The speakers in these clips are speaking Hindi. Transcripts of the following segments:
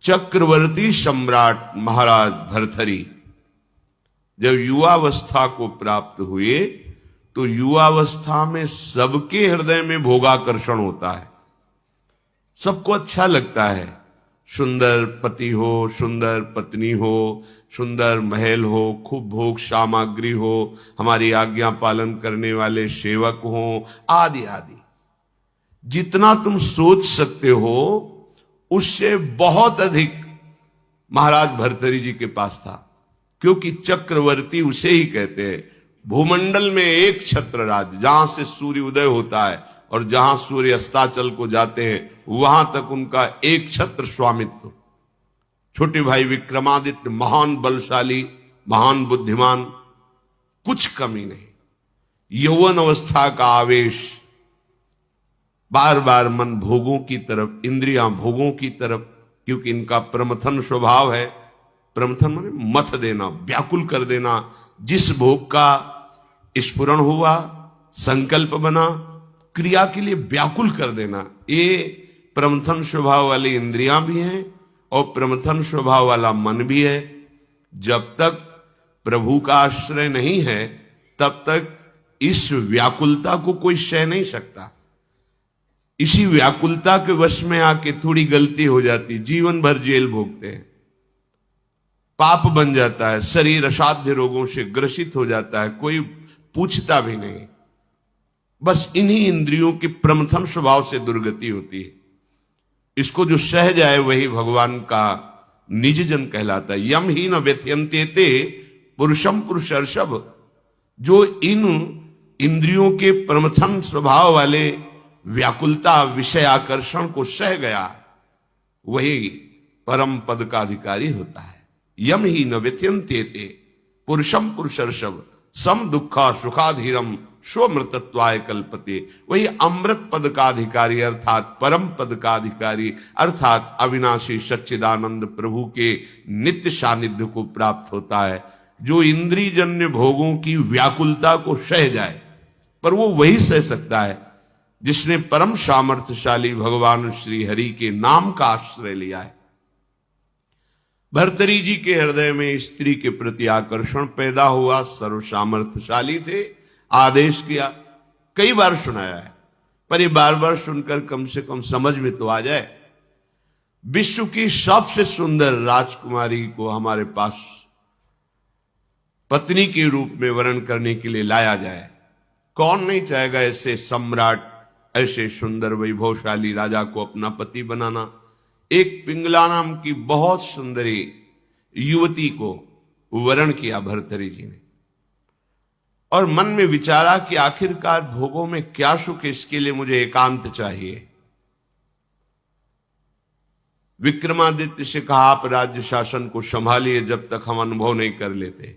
चक्रवर्ती सम्राट महाराज भर्तृहरि जब युवावस्था को प्राप्त हुए तो युवावस्था में सबके हृदय में भोगाकर्षण होता है, सबको अच्छा लगता है। सुंदर पति हो, सुंदर पत्नी हो, सुंदर महल हो, खूब भोग सामग्री हो, हमारी आज्ञा पालन करने वाले सेवक हो, आदि आदि। जितना तुम सोच सकते हो उससे बहुत अधिक महाराज भर्तृहरि जी के पास था, क्योंकि चक्रवर्ती उसे ही कहते हैं। भूमंडल में एक छत्र राज, जहां से सूर्य उदय होता है और जहां सूर्य अस्ताचल को जाते हैं वहां तक उनका एक छत्र स्वामित्व। छोटे भाई विक्रमादित्य महान बलशाली, महान बुद्धिमान, कुछ कमी नहीं। यौवन अवस्था का आवेश, बार बार मन भोगों की तरफ, इंद्रियां भोगों की तरफ, क्योंकि इनका प्रमथन स्वभाव है। प्रमथन माने मथ देना, व्याकुल कर देना। जिस भोग का स्फुरण हुआ, संकल्प बना, क्रिया के लिए व्याकुल कर देना, ये प्रमथन स्वभाव वाली इंद्रियां भी हैं और प्रमथन स्वभाव वाला मन भी है। जब तक प्रभु का आश्रय नहीं है तब तक इस व्याकुलता को कोई सह नहीं सकता। इसी व्याकुलता के वश में आके थोड़ी गलती हो जाती, जीवन भर जेल भोगते हैं, पाप बन जाता है, शरीर असाध्य रोगों से ग्रसित हो जाता है, कोई पूछता भी नहीं। बस इन्हीं इंद्रियों के प्रमथन स्वभाव से दुर्गति होती है। इसको जो सह जाए वही भगवान का निज जन कहलाता है। यम ही न व्यथयन्ते ते पुरुषम पुरुषर्षभ। जो इन इंद्रियों के प्रमथन स्वभाव वाले व्याकुलता, विषय आकर्षण को सह गया, वही परम पद का अधिकारी होता है। यम ही न व्यथयन्ते ते पुरुषम पुरुषर्षभ सम दुखा सुखाधीरम स्वमृतत्वाय कल्पते। वही अमृत पद का अधिकारी अर्थात परम पद का अधिकारी अर्थात अविनाशी सच्चिदानंद प्रभु के नित्य सानिध्य को प्राप्त होता है, जो इंद्रियजन्य भोगों की व्याकुलता को सह जाए। पर वो वही सह सकता है जिसने परम सामर्थ्यशाली भगवान श्री हरि के नाम का आश्रय लिया है। भर्तृहरि जी के हृदय में स्त्री के प्रति आकर्षण पैदा हुआ। सर्व सामर्थ्यशाली थे, आदेश किया, कई बार सुनाया है, पर ये बार बार सुनकर कम से कम समझ में तो आ जाए। विश्व की सबसे सुंदर राजकुमारी को हमारे पास पत्नी के रूप में वर्ण करने के लिए लाया जाए। कौन नहीं चाहेगा ऐसे सम्राट, ऐसे सुंदर वैभवशाली राजा को अपना पति बनाना। एक पिंगला नाम की बहुत सुंदरी युवती को वर्ण किया भर्तृहरि जी ने, और मन में विचारा कि आखिरकार भोगों में क्या सुख, इसके लिए मुझे एकांत चाहिए। विक्रमादित्य से कहा, आप राज्य शासन को संभालिए जब तक हम अनुभव नहीं कर लेते।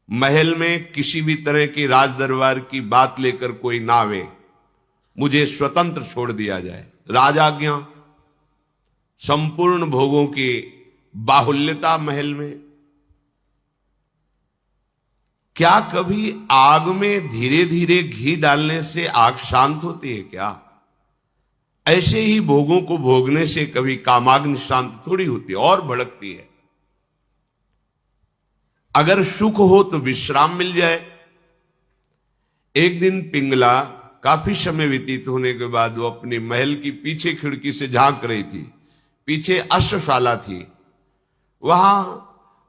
महल में किसी भी तरह की राज दरबार की बात लेकर कोई ना आवे, मुझे स्वतंत्र छोड़ दिया जाए। राजाज्ञा, संपूर्ण भोगों की बाहुल्यता महल में। क्या कभी आग में धीरे धीरे घी डालने से आग शांत होती है क्या? ऐसे ही भोगों को भोगने से कभी कामाग्नि शांत थोड़ी होती है, और भड़कती है। अगर सुख हो तो विश्राम मिल जाए। एक दिन पिंगला काफी समय व्यतीत होने के बाद वो अपने महल की पीछे खिड़की से झांक रही थी। पीछे अश्वशाला थी, वहां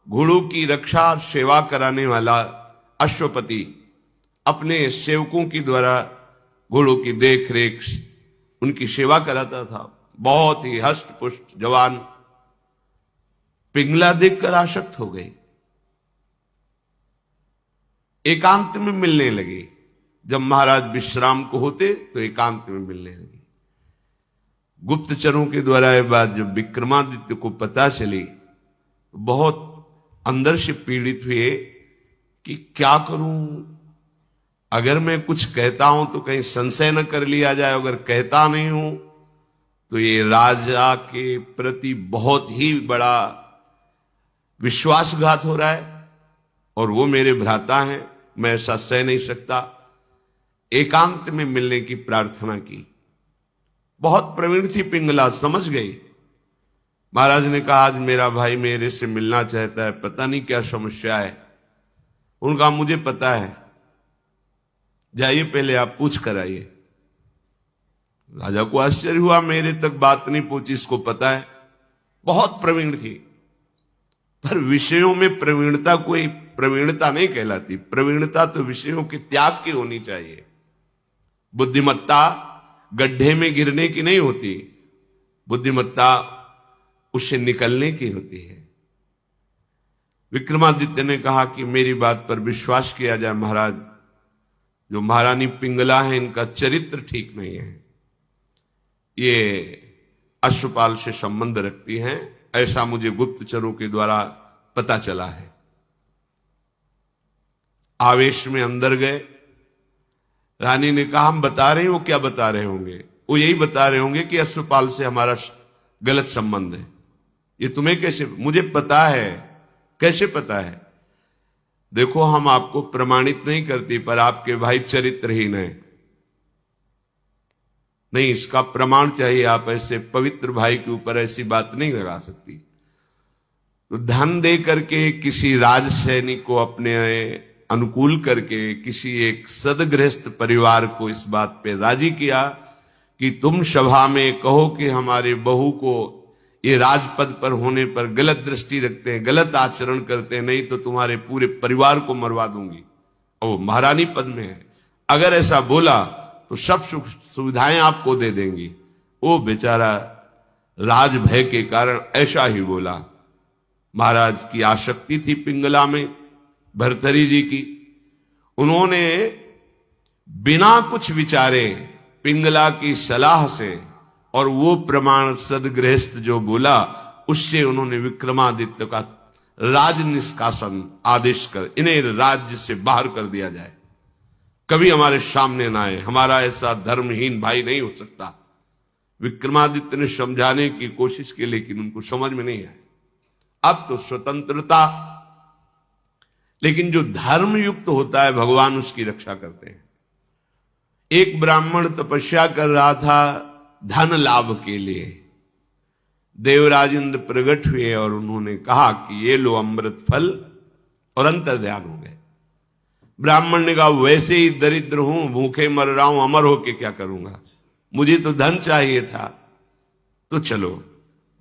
घोड़ों की रक्षा सेवा कराने वाला अश्वपति अपने सेवकों के द्वारा घोड़ों की देख रेख, उनकी सेवा कराता था। बहुत ही हष्ट पुष्ट जवान। पिंगला देखकर आसक्त हो गई, एकांत में मिलने लगी। जब महाराज विश्राम को होते तो एकांत में मिलने लगी। गुप्तचरों के द्वारा यह बात जब विक्रमादित्य को पता चली, बहुत अंदर से पीड़ित हुए कि क्या करूं, अगर मैं कुछ कहता हूं तो कहीं संशय न कर लिया जाए, अगर कहता नहीं हूं तो ये राजा के प्रति बहुत ही बड़ा विश्वासघात हो रहा है, और वो मेरे भ्राता हैं, मैं ऐसा सह नहीं सकता। एकांत में मिलने की प्रार्थना की। बहुत प्रवीण थी पिंगला, समझ गई महाराज ने कहा आज मेरा भाई मेरे से मिलना चाहता है, पता नहीं क्या समस्या है। उनका मुझे पता है, जाइए पहले आप पूछ कर आइए। राजा को आश्चर्य हुआ, मेरे तक बात नहीं पहुंची, इसको पता है। बहुत प्रवीण थी, पर विषयों में प्रवीणता कोई प्रवीणता नहीं कहलाती। प्रवीणता तो विषयों के त्याग की होनी चाहिए। बुद्धिमत्ता गड्ढे में गिरने की नहीं होती, बुद्धिमत्ता उससे निकलने की होती है। विक्रमादित्य ने कहा कि मेरी बात पर विश्वास किया जाए महाराज, जो महारानी पिंगला है इनका चरित्र ठीक नहीं है, ये अश्वपाल से संबंध रखती हैं, ऐसा मुझे गुप्तचरों के द्वारा पता चला है। आवेश में अंदर गए। रानी ने कहा हम बता रहे हैं। वो क्या बता रहे होंगे? वो यही बता रहे होंगे कि अश्वपाल से हमारा गलत संबंध है। ये तुम्हें कैसे? मुझे पता है। कैसे पता है? देखो हम आपको प्रमाणित नहीं करती, पर आपके भाई चरित्रहीन है। नहीं, इसका प्रमाण चाहिए। आप ऐसे पवित्र भाई के ऊपर ऐसी बात नहीं लगा सकती। तो धन दे करके किसी राज सैनिक को अपने अनुकूल करके किसी एक सदगृहस्थ परिवार को इस बात पे राजी किया कि तुम सभा में कहो कि हमारे बहू को ये राजपद पर होने पर गलत दृष्टि रखते हैं, गलत आचरण करते हैं, नहीं तो तुम्हारे पूरे परिवार को मरवा दूंगी। और वो महारानी पद में है, अगर ऐसा बोला तो सब सुख सुविधाएं आपको दे देंगी। वो बेचारा राज भय के कारण ऐसा ही बोला। महाराज की आसक्ति थी पिंगला में, भर्तरी जी की। उन्होंने बिना कुछ विचारे पिंगला की सलाह से और वो प्रमाण सदगृहस्थ जो बोला उससे उन्होंने विक्रमादित्य का राज निष्कासन आदेश कर इन्हें राज्य से बाहर कर दिया जाए, कभी हमारे सामने ना आए, हमारा ऐसा धर्महीन भाई नहीं हो सकता। विक्रमादित्य ने समझाने की कोशिश की, लेकिन उनको समझ में नहीं आया। अब तो स्वतंत्रता, लेकिन जो धर्म युक्त होता है भगवान उसकी रक्षा करते हैं। एक ब्राह्मण तपस्या कर रहा था धन लाभ के लिए। देवराज इंद्र प्रकट हुए और उन्होंने कहा कि ये लो अमृत फल, और अंतर्ध्यान हो गए। ब्राह्मण ने कहा वैसे ही दरिद्र हूं, भूखे मर रहा हूं, अमर होके क्या करूंगा, मुझे तो धन चाहिए था। तो चलो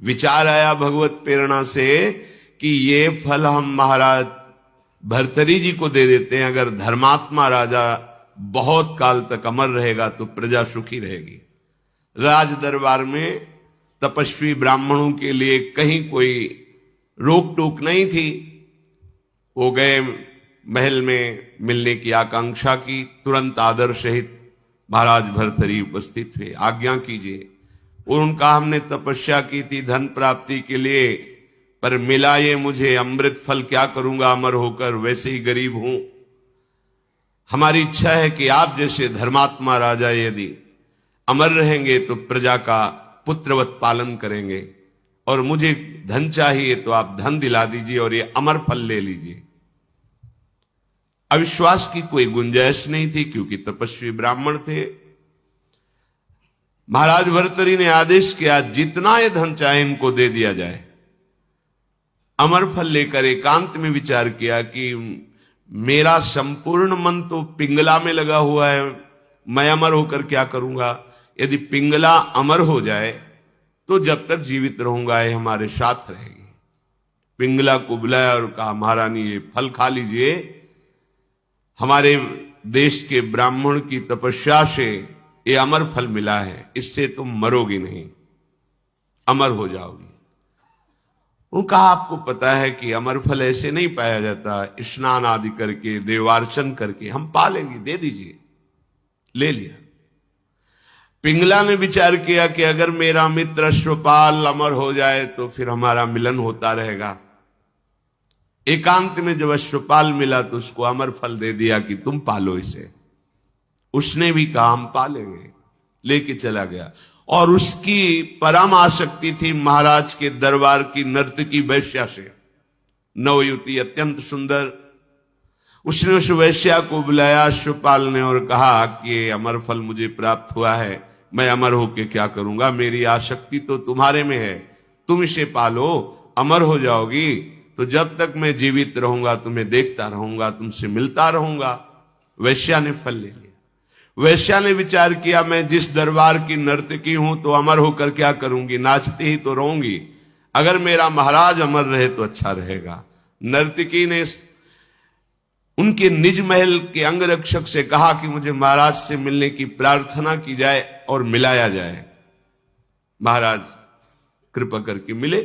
विचार आया भगवत प्रेरणा से कि ये फल हम महाराज भर्तरी जी को दे देते हैं। अगर धर्मात्मा राजा बहुत काल तक अमर रहेगा तो प्रजा सुखी रहेगी। राज दरबार में तपस्वी ब्राह्मणों के लिए कहीं कोई रोक टोक नहीं थी। वो गए महल में मिलने की आकांक्षा की, तुरंत आदर सहित महाराज भर्तरी उपस्थित हुए। आज्ञा कीजिए। और उनका हमने तपस्या की थी धन प्राप्ति के लिए, पर मिला ये मुझे अमृत फल, क्या करूंगा अमर होकर, वैसे ही गरीब हूं। हमारी इच्छा है कि आप जैसे धर्मात्मा राजा यदि अमर रहेंगे तो प्रजा का पुत्रवत पालन करेंगे, और मुझे धन चाहिए तो आप धन दिला दीजिए और ये अमर फल ले लीजिए। अविश्वास की कोई गुंजाइश नहीं थी, क्योंकि तपस्वी ब्राह्मण थे। महाराज भर्तरी ने आदेश किया जितना ये धन चाहे इनको दे दिया जाए। अमर फल लेकर एकांत में विचार किया कि मेरा संपूर्ण मन तो पिंगला में लगा हुआ है, मैं अमर होकर क्या करूंगा। यदि पिंगला अमर हो जाए तो जब तक जीवित रहूंगा ये हमारे साथ रहेगी। पिंगला को बुलाया और कहा महारानी ये फल खा लीजिए, हमारे देश के ब्राह्मण की तपस्या से ये अमर फल मिला है, इससे तुम मरोगी नहीं, अमर हो जाओगी। उन्होंने कहा आपको पता है कि अमर फल ऐसे नहीं पाया जाता, स्नान आदि करके देवार्चन करके हम पा लेंगे, दे दीजिए। ले लिया। पिंगला ने विचार किया कि अगर मेरा मित्र अश्वपाल अमर हो जाए तो फिर हमारा मिलन होता रहेगा। एकांत में जब अश्वपाल मिला तो उसको अमर फल दे दिया कि तुम पालो इसे। उसने भी कहा हम पालेंगे, लेके चला गया। और उसकी परम आसक्ति थी महाराज के दरबार की नर्तकी वैश्या से। नवयुवती अत्यंत सुंदर। उसने उस वैश्या को बुलाया अश्वपाल ने और कहा कि अमर फल मुझे प्राप्त हुआ है, मैं अमर होके क्या करूंगा, मेरी आसक्ति तो तुम्हारे में है, तुम इसे पालो, अमर हो जाओगी। तो जब तक मैं जीवित रहूंगा तुम्हें देखता रहूंगा, तुमसे मिलता रहूंगा। वैश्या ने फल ले लिया। वैश्या ने विचार किया, मैं जिस दरबार की नर्तकी हूं तो अमर होकर क्या करूंगी, नाचती ही तो रहूंगी। अगर मेरा महाराज अमर रहे तो अच्छा रहेगा। नर्तकी ने उनके निज महल के अंगरक्षक से कहा कि मुझे महाराज से मिलने की प्रार्थना की जाए और मिलाया जाए। महाराज कृपा करके मिले,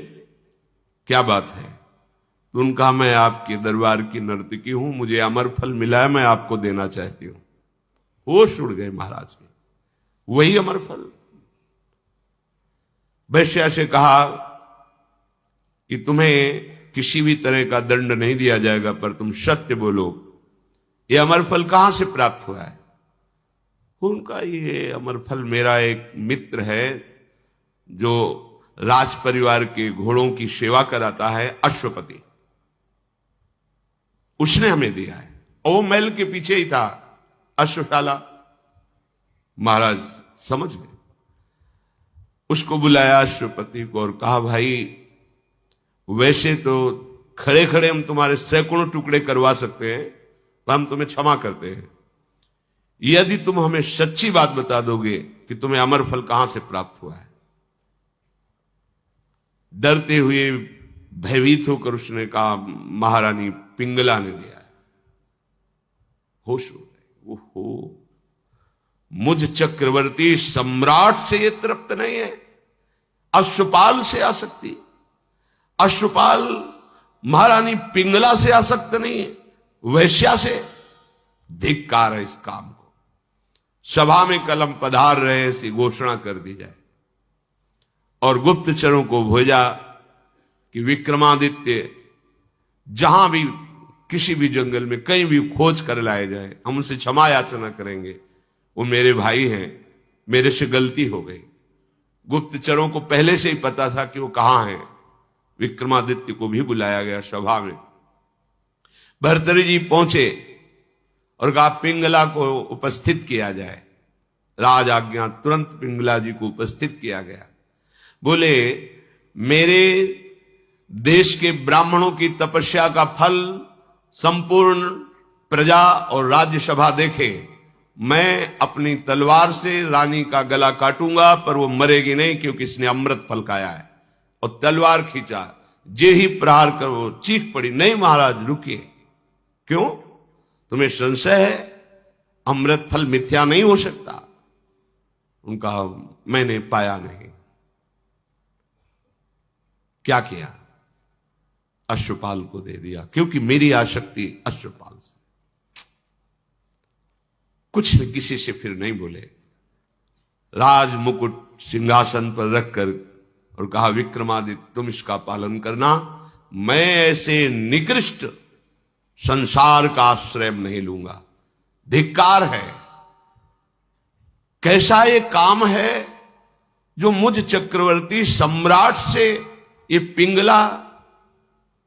क्या बात है? तो उन्होंने कहा, मैं आपके दरबार की नर्तकी हूं, मुझे अमर फल मिला है, मैं आपको देना चाहती हूं। होश उड़ गए महाराज के। वही अमर फल। वैश्या से कहा कि तुम्हें किसी भी तरह का दंड नहीं दिया जाएगा, पर तुम सत्य बोलो, ये अमर फल कहां से प्राप्त हुआ है? उनका ये अमर फल मेरा एक मित्र है जो राज परिवार के घोड़ों की सेवा कराता है, अश्वपति, उसने हमें दिया है। और वो महल के पीछे ही था अश्वशाला। महाराज समझ गए। उसको बुलाया अश्वपति को और कहा, भाई वैसे तो खड़े खड़े हम तुम्हारे सैकड़ों टुकड़े करवा सकते हैं, पर हम तुम्हें क्षमा करते हैं यदि तुम हमें सच्ची बात बता दोगे कि तुम्हें अमर फल कहां से प्राप्त हुआ है। डरते हुए भयभीत होकर उसने कहा, महारानी पिंगला ने दिया है। होश हो गए। ओहो, मुझ चक्रवर्ती सम्राट से ये तृप्त नहीं है, अश्वपाल से आसक्ति। अश्वपाल महारानी पिंगला से आसक्त नहीं है, वैश्या से। धिक्कार है इस काम को। सभा में कलम पधार रहे ऐसी घोषणा कर दी जाए और गुप्तचरों को भेजा कि विक्रमादित्य जहां भी किसी भी जंगल में कहीं भी खोज कर लाए जाए, हम उनसे क्षमा याचना करेंगे। वो मेरे भाई हैं, मेरे से गलती हो गई। गुप्तचरों को पहले से ही पता था कि वो कहां हैं। विक्रमादित्य को भी बुलाया गया सभा में। भर्तृहरि जी पहुंचे और कहा, पिंगला को उपस्थित किया जाए। राज आज्ञा, तुरंत पिंगला जी को उपस्थित किया गया। बोले, मेरे देश के ब्राह्मणों की तपस्या का फल संपूर्ण प्रजा और राज्यसभा देखे। मैं अपनी तलवार से रानी का गला काटूंगा, पर वो मरेगी नहीं, क्योंकि इसने अमृत फल खाया है। और तलवार खींचा, जे ही प्रहार करो, चीख पड़ी, नहीं महाराज रुकिए। क्यों? तुम्हें संशय है? अमृत फल मिथ्या नहीं हो सकता। उनका मैंने पाया नहीं। क्या किया? अश्वपाल को दे दिया, क्योंकि मेरी आसक्ति अश्वपाल से। कुछ किसी से फिर नहीं बोले। राज मुकुट सिंहासन पर रखकर और कहा, विक्रमादित्य तुम इसका पालन करना, मैं ऐसे निकृष्ट संसार का आश्रय नहीं लूंगा। धिक्कार है। कैसा ये काम है जो मुझ चक्रवर्ती सम्राट से ये पिंगला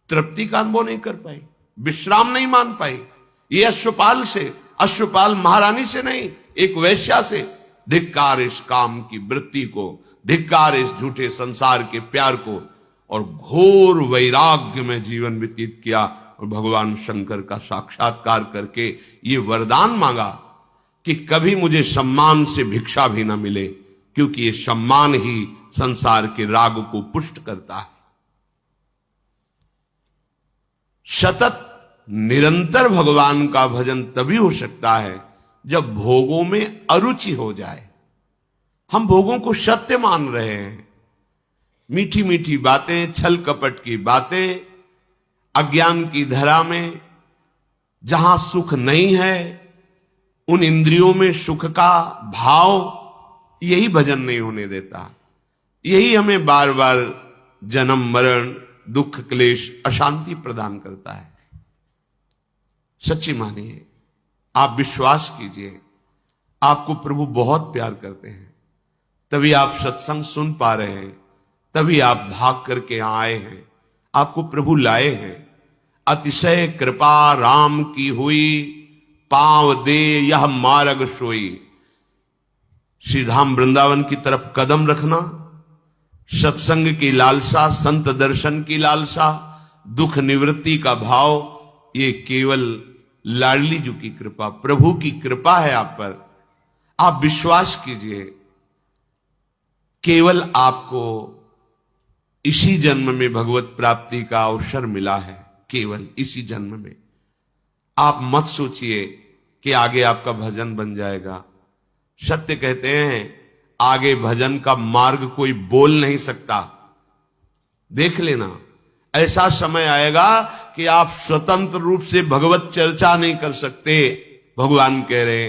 तृप्ति का अनुभव नहीं कर पाई, विश्राम नहीं मान पाई। ये अश्वपाल से, अश्वपाल महारानी से नहीं, एक वैश्या से। धिक्कार इस काम की वृत्ति को, धिक्कार इस झूठे संसार के प्यार को। और घोर वैराग्य में जीवन व्यतीत किया और भगवान शंकर का साक्षात्कार करके ये वरदान मांगा कि कभी मुझे सम्मान से भिक्षा भी ना मिले, क्योंकि ये सम्मान ही संसार के राग को पुष्ट करता है। सतत निरंतर भगवान का भजन तभी हो सकता है जब भोगों में अरुचि हो जाए। हम भोगों को सत्य मान रहे हैं। मीठी मीठी बातें, छल कपट की बातें, अज्ञान की धरा में जहां सुख नहीं है, उन इंद्रियों में सुख का भाव, यही भजन नहीं होने देता। यही हमें बार बार जन्म मरण, दुख क्लेश, अशांति प्रदान करता है। सच्ची मानिए, आप विश्वास कीजिए, आपको प्रभु बहुत प्यार करते हैं, तभी आप सत्संग सुन पा रहे हैं, तभी आप भाग करके आए हैं, आपको प्रभु लाए हैं। अतिशय कृपा राम की हुई, पांव दे यह मार्ग सोई। श्री धाम वृंदावन की तरफ कदम रखना, सत्संग की लालसा, संत दर्शन की लालसा, दुख निवृत्ति का भाव, ये केवल लाडली जी की कृपा, प्रभु की कृपा है आप पर। आप विश्वास कीजिए, केवल आपको इसी जन्म में भगवत प्राप्ति का अवसर मिला है, केवल इसी जन्म में। आप मत सोचिए कि आगे आपका भजन बन जाएगा। सत्य कहते हैं, आगे भजन का मार्ग कोई बोल नहीं सकता। देख लेना, ऐसा समय आएगा कि आप स्वतंत्र रूप से भगवत चर्चा नहीं कर सकते। भगवान कह रहे हैं,